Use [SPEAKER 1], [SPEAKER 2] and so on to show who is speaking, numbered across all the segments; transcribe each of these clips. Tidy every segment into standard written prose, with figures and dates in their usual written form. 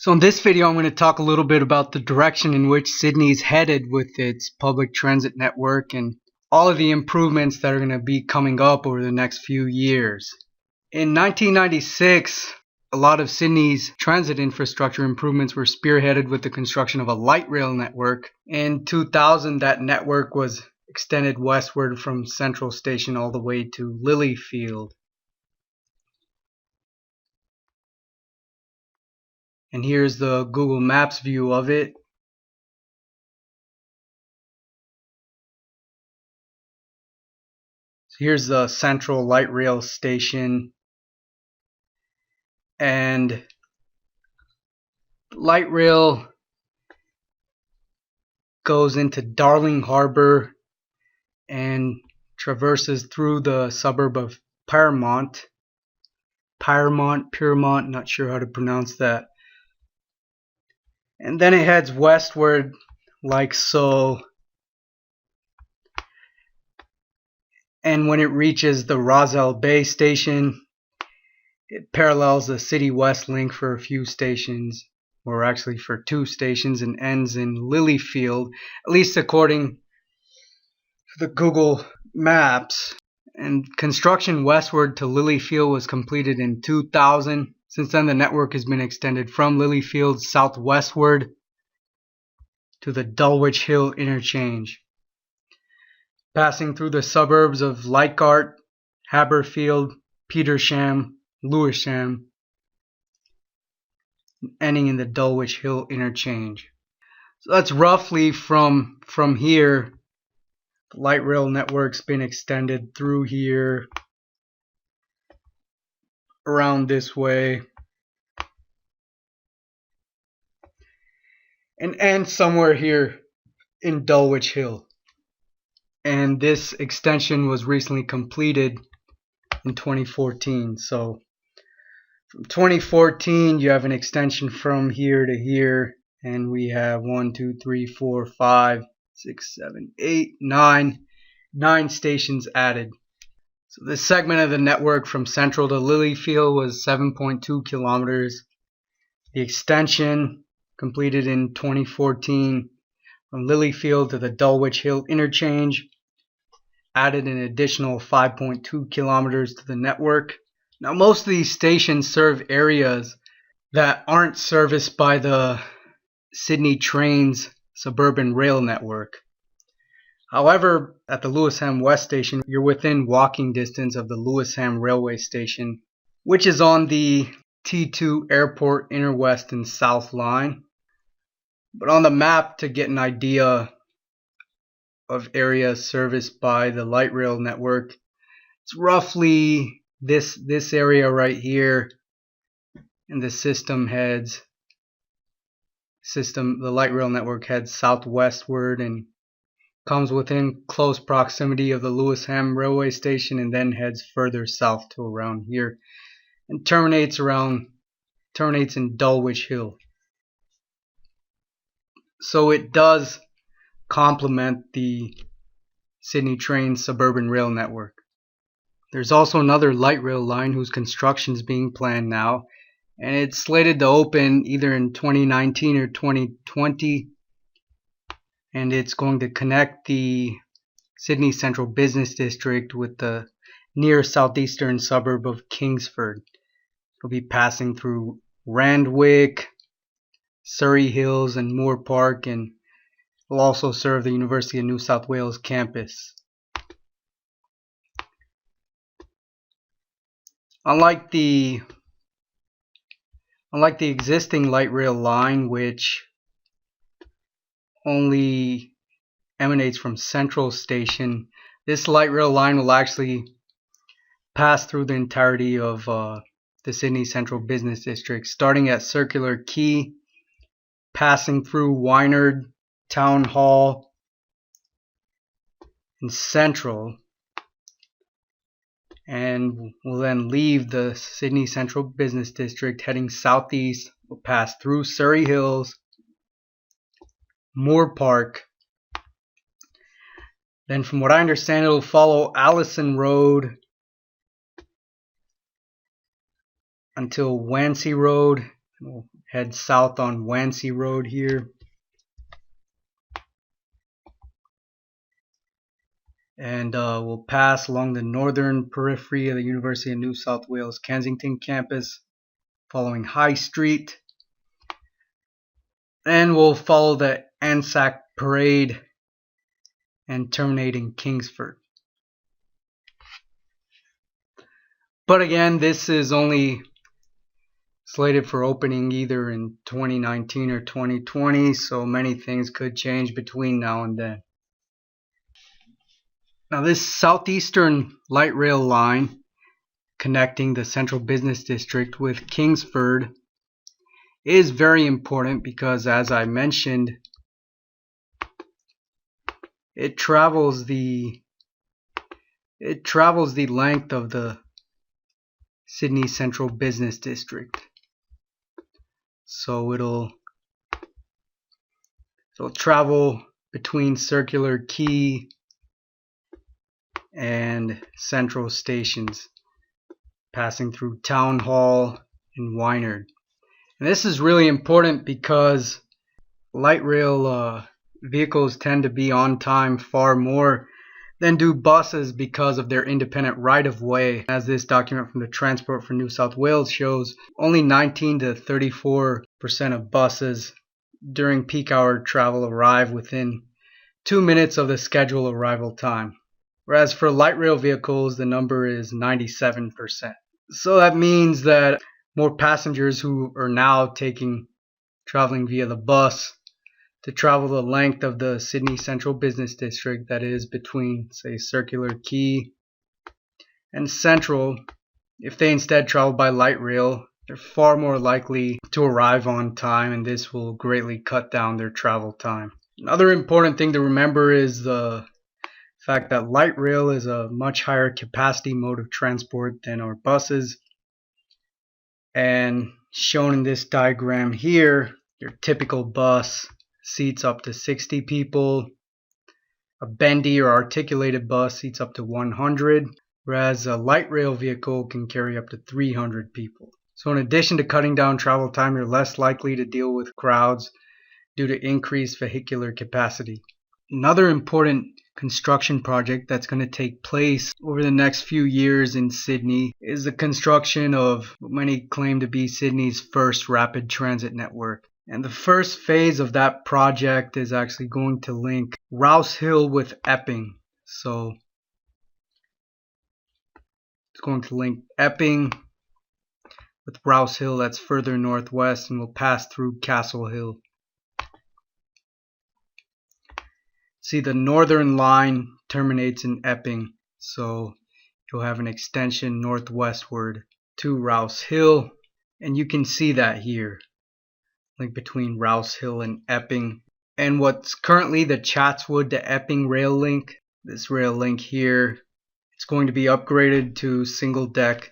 [SPEAKER 1] So in this video, I'm going to talk a little bit about the direction in which Sydney's headed with its public transit network and all of the improvements that are going to be coming up over the next few years. In 1996, a lot of Sydney's transit infrastructure improvements were spearheaded with the construction of a light rail network. In 2000, that network was extended westward from Central Station all the way to Lilyfield. And here's the Google Maps view of it. So here's the Central Light Rail Station. And light rail goes into Darling Harbour and traverses through the suburb of Pyrmont, not sure how to pronounce that. And then it heads westward like so. And when it reaches the Rozelle Bay station, it parallels the City West link for a few stations, or actually for 2 stations, and ends in Lilyfield, at least according to the Google Maps. And construction westward to Lilyfield was completed in 2000. Since then, the network has been extended from Lilyfield southwestward to the Dulwich Hill interchange, passing through the suburbs of Leichhardt, Haberfield, Petersham, Lewisham, ending in the Dulwich Hill interchange. So that's roughly from here. The light rail network's been extended through here, around this way, and ends somewhere here in Dulwich Hill. And this extension was recently completed in 2014. So from 2014, you have an extension from here to here, and we have 1, 2, 3, 4, 5, 6, 7, 8, 9 stations added. So this segment of the network from Central to Lilyfield was 7.2 kilometers. The extension completed in 2014 from Lilyfield to the Dulwich Hill interchange added an additional 5.2 kilometers to the network. Now, most of these stations serve areas that aren't serviced by the Sydney Trains suburban rail network. However, at the Lewisham West Station, you're within walking distance of the Lewisham Railway Station, which is on the T2 Airport Inner West and South Line. But on the map, to get an idea of areas serviced by the light rail network, it's roughly this area right here, and the light rail network heads southwestward and comes within close proximity of the Lewisham Railway Station, and then heads further south to around here and terminates in Dulwich Hill. So it does complement the Sydney Trains suburban rail network. There's also another light rail line whose construction is being planned now, and it's slated to open either in 2019 or 2020. And it's going to connect the Sydney Central Business District with the near southeastern suburb of Kingsford. It'll be passing through Randwick, Surrey Hills, and Moore Park, and will also serve the University of New South Wales campus. Unlike the existing light rail line, which only emanates from Central Station, this light rail line will actually pass through the entirety of the Sydney Central Business District, starting at Circular Quay, passing through Wynard, Town Hall, and Central, and will then leave the Sydney Central Business District heading southeast. Will pass through Surrey Hills, Moore Park. Then from what I understand, it'll follow Allison Road until Wannsee Road. We'll head south on Wannsee Road here. And we'll pass along the northern periphery of the University of New South Wales Kensington campus, following High Street. And we'll follow the Anzac Parade and terminate in Kingsford. But again, this is only slated for opening either in 2019 or 2020, so many things could change between now and then. Now, this southeastern light rail line connecting the Central Business District with Kingsford is very important because, as I mentioned, it travels the length of the Sydney Central Business District. So it'll travel between Circular Quay and Central stations, passing through Town Hall and Wynard. And this is really important because light rail vehicles tend to be on time far more than do buses because of their independent right-of-way. As this document from the Transport for New South Wales shows, only 19 to 34% of buses during peak hour travel arrive within 2 minutes of the scheduled arrival time. Whereas for light rail vehicles, the number is 97%. So that means that more passengers who are now traveling via the bus to travel the length of the Sydney Central Business District, that is between, say, Circular Quay and Central, if they instead travel by light rail, they're far more likely to arrive on time, and this will greatly cut down their travel time. Another important thing to remember is the fact that light rail is a much higher capacity mode of transport than our buses. And shown in this diagram here, your typical bus seats up to 60 people. A bendy or articulated bus seats up to 100, whereas a light rail vehicle can carry up to 300 people. So in addition to cutting down travel time, you're less likely to deal with crowds due to increased vehicular capacity. Another important construction project that's going to take place over the next few years in Sydney is the construction of what many claim to be Sydney's first rapid transit network. And the first phase of that project is actually going to link Rouse Hill with Epping. So it's going to link Epping with Rouse Hill, that's further northwest, and will pass through Castle Hill. See, the northern line terminates in Epping, so you'll have an extension northwestward to Rouse Hill, and you can see that here, link between Rouse Hill and Epping. And what's currently the Chatswood to Epping rail link, this rail link here, it's going to be upgraded to single deck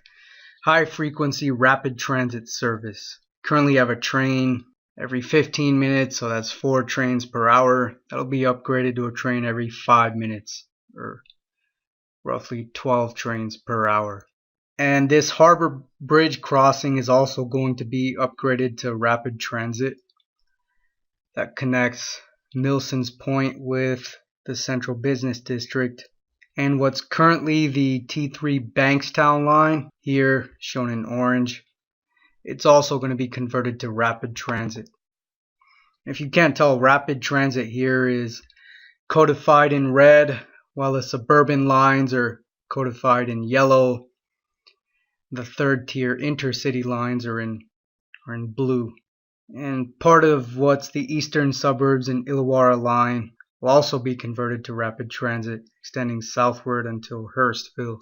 [SPEAKER 1] high frequency rapid transit service. Currently have a train every 15 minutes, so that's 4 trains per hour. That'll be upgraded to a train every 5 minutes, or roughly 12 trains per hour. And this Harbour Bridge crossing is also going to be upgraded to rapid transit. That connects Milsons Point with the Central Business District. And what's currently the T3 Bankstown line, here shown in orange, it's also going to be converted to rapid transit. If you can't tell, rapid transit here is codified in red, while the suburban lines are codified in yellow. The third tier intercity lines are in blue. And part of what's the eastern suburbs and Illawarra line will also be converted to rapid transit, extending southward until Hurstville.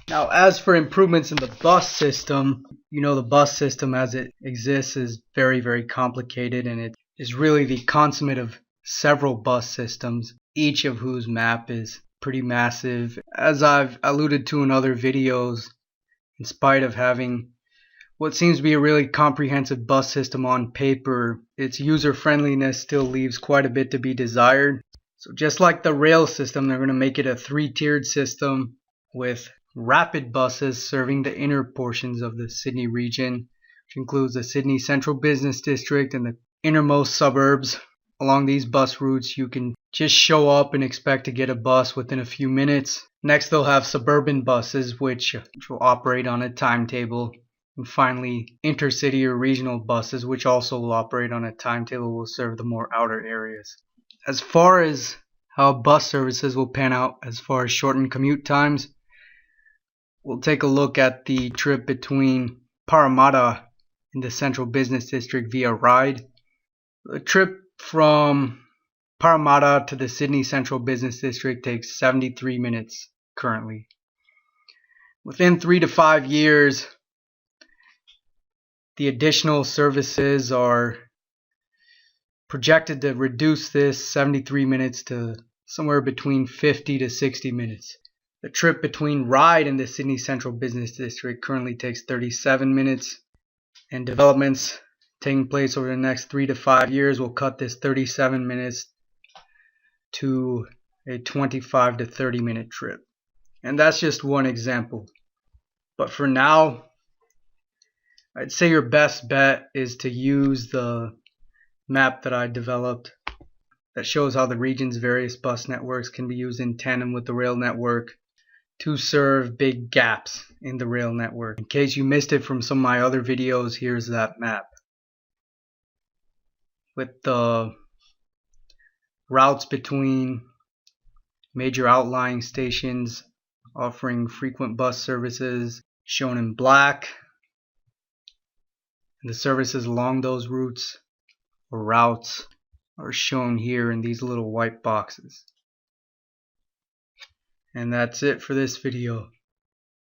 [SPEAKER 1] Now, as for improvements in the bus system, you know, the bus system as it exists is very, very complicated, and it is really the consummate of several bus systems, each of whose map is pretty massive. As I've alluded to in other videos, in spite of having what seems to be a really comprehensive bus system on paper, its user friendliness still leaves quite a bit to be desired. So just like the rail system, they're going to make it a 3-tiered system with rapid buses serving the inner portions of the Sydney region, which includes the Sydney Central Business District and the innermost suburbs. Along these bus routes, you can just show up and expect to get a bus within a few minutes. Next, they'll have suburban buses, which will operate on a timetable. And finally, intercity or regional buses, which also will operate on a timetable, will serve the more outer areas. As far as how bus services will pan out as far as shortened commute times, we'll take a look at the trip between Parramatta and the Central Business District via Ryde. The trip from Parramatta to the Sydney Central Business District takes 73 minutes currently. Within 3 to 5 years, the additional services are projected to reduce this 73 minutes to somewhere between 50 to 60 minutes. The trip between Ryde and the Sydney Central Business District currently takes 37 minutes, and developments taking place over the next 3 to 5 years will cut this 37 minutes to a 25 to 30 minute trip. And that's just one example. But for now, I'd say your best bet is to use the map that I developed that shows how the region's various bus networks can be used in tandem with the rail network to serve big gaps in the rail network. In case you missed it from some of my other videos, here's that map with the routes between major outlying stations offering frequent bus services shown in black, and the services along those routes or routes are shown here in these little white boxes. And that's it for this video.